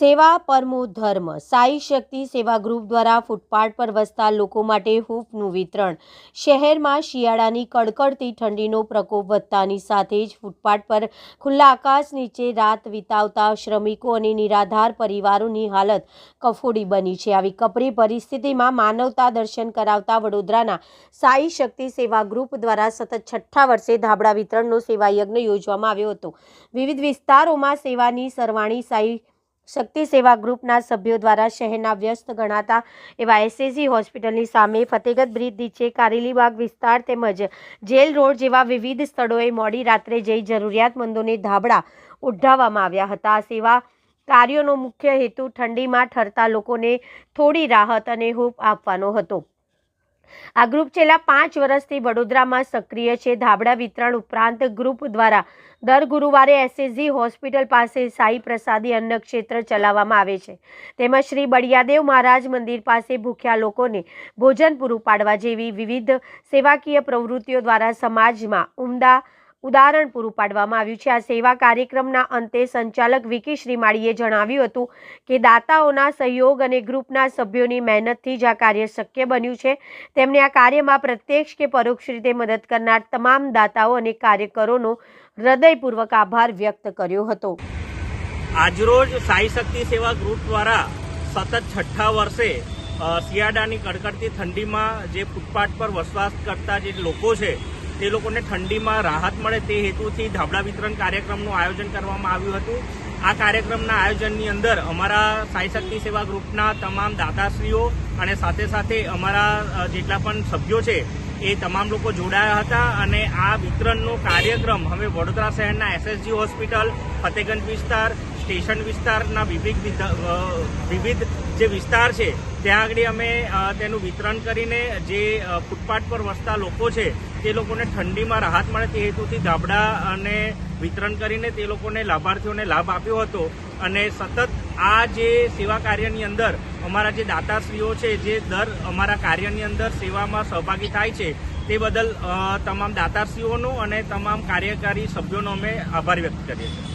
સેવા પરમો ધર્મ સાઈ શક્તિ સેવા ગ્રુપ દ્વારા ફૂટપાથ પર વસતા લોકો માટે હૂંફનું વિતરણ। શહેરમાં શિયાળાની કડકડતી ઠંડીનો પ્રકોપ વધતાની સાથે જ ફૂટપાથ પર ખુલ્લા આકાશ નીચે રાત વિતાવતા શ્રમિકો અને નિરાધાર પરિવારોની હાલત કફોડી બની છે। આવી કપરી પરિસ્થિતિમાં માનવતા દર્શન કરાવતા વડોદરાના સાઈ શક્તિ સેવા ગ્રુપ દ્વારા સતત 6ઠ્ઠા વર્ષે ધાબળા વિતરણનો સેવા યજ્ઞ યોજવામાં આવ્યો હતો। વિવિધ વિસ્તારોમાં સેવાની સરવાણી સાઈ શક્તિ સેવા ગ્રુપના સભ્યો દ્વારા શહેરના વ્યસ્ત ગણાતા એવા એસએસજી હોસ્પિટલની સામે, ફતેગત બ્રિજ નીચે, કારેલીબાગ વિસ્તાર તેમજ જેલ રોડ જેવા વિવિધ સ્થળોએ મોડી રાત્રે જઈ જરૂરિયાતમંદોને ધાબળા ઓઢાવવામાં આવ્યા હતા। આ સેવા કાર્યોનો મુખ્ય હેતુ ઠંડીમાં ઠરતા લોકોને થોડી રાહત અને હૂંફ આપવાનો હતો। આ ગ્રુપ છેલ્લા 5 વર્ષથી વડોદરામાં સક્રિય છે। ધાબળા વિતરણ ઉપરાંત ગ્રુપ દ્વારા દર ગુરુવારે એસએસજી હોસ્પિટલ પાસે સાઈ પ્રસાદી અન્ન ક્ષેત્ર ચલાવવામાં આવે છે, તેમજ શ્રી બળિયાદેવ મહારાજ મંદિર પાસે ભૂખ્યા લોકોને ભોજન પૂરું પાડવા જેવી વિવિધ સેવાકીય પ્રવૃત્તિઓ દ્વારા સમાજમાં ઉમદા ઉદાહરણ પૂરું પાડવામાં આવ્યું છે। આ સેવા કાર્યક્રમના અંતે સંચાલક વિકી શ્રીમાળીએ જણાવ્યું હતું કે દાતાઓના સહયોગ અને ગ્રુપના સભ્યોની મહેનતથી જ આ કાર્ય શક્ય બન્યું છે। તેમણે આ કાર્યમાં પ્રત્યક્ષ કે પરોક્ષ રીતે મદદ કરનાર તમામ દાતાઓ અને કાર્યકરોનો હૃદયપૂર્વક આભાર વ્યક્ત કર્યો હતો। આજરોજ સાઈ શક્તિ સેવા ગ્રુપ દ્વારા સતત 6ઠ્ઠા વર્ષે શિયાળાની કડકડતી ઠંડીમાં જે ફૂટપાથ પર વસવાટ કરતા જે લોકો છે તે લોકોને ઠંડીમાં રાહત મળે તે હેતુથી ધાબળા વિતરણ કાર્યક્રમનું આયોજન કરવામાં આવ્યું હતું। આ કાર્યક્રમના આયોજનની અંદર અમારા સાઈ શક્તિ સેવા ગ્રુપના તમામ દાતાશ્રીઓ અને સાથે સાથે અમારા જેટલા પણ સભ્યો છે એ તમામ લોકો જોડાયા હતા અને આ વિતરણનો કાર્યક્રમ હવે વડોદરા શહેરના એસએસજી હોસ્પિટલ, ફતેગંજ વિસ્તાર, સ્ટેશન વિસ્તારના વિવિધ જે વિસ્તાર છે ત્યાં આગળ અમે તેનું વિતરણ કરીને જે ફૂટપાથ પર વસતા લોકો છે તે લોકોને ઠંડીમાં રાહત મળે તે હેતુથી ધાબળા અને વિતરણ કરીને તે લોકોને લાભાર્થીઓને લાભ આપ્યો હતો। અને સતત આ જે સેવા કાર્યની અંદર અમારા જે દાતાશ્રીઓ છે જે દર અમારા કાર્યની અંદર સેવામાં સહભાગી થાય છે તે બદલ તમામ દાતાશ્રીઓનો અને તમામ કાર્યકારી સભ્યોનો અમે આભાર વ્યક્ત કરીએ છીએ।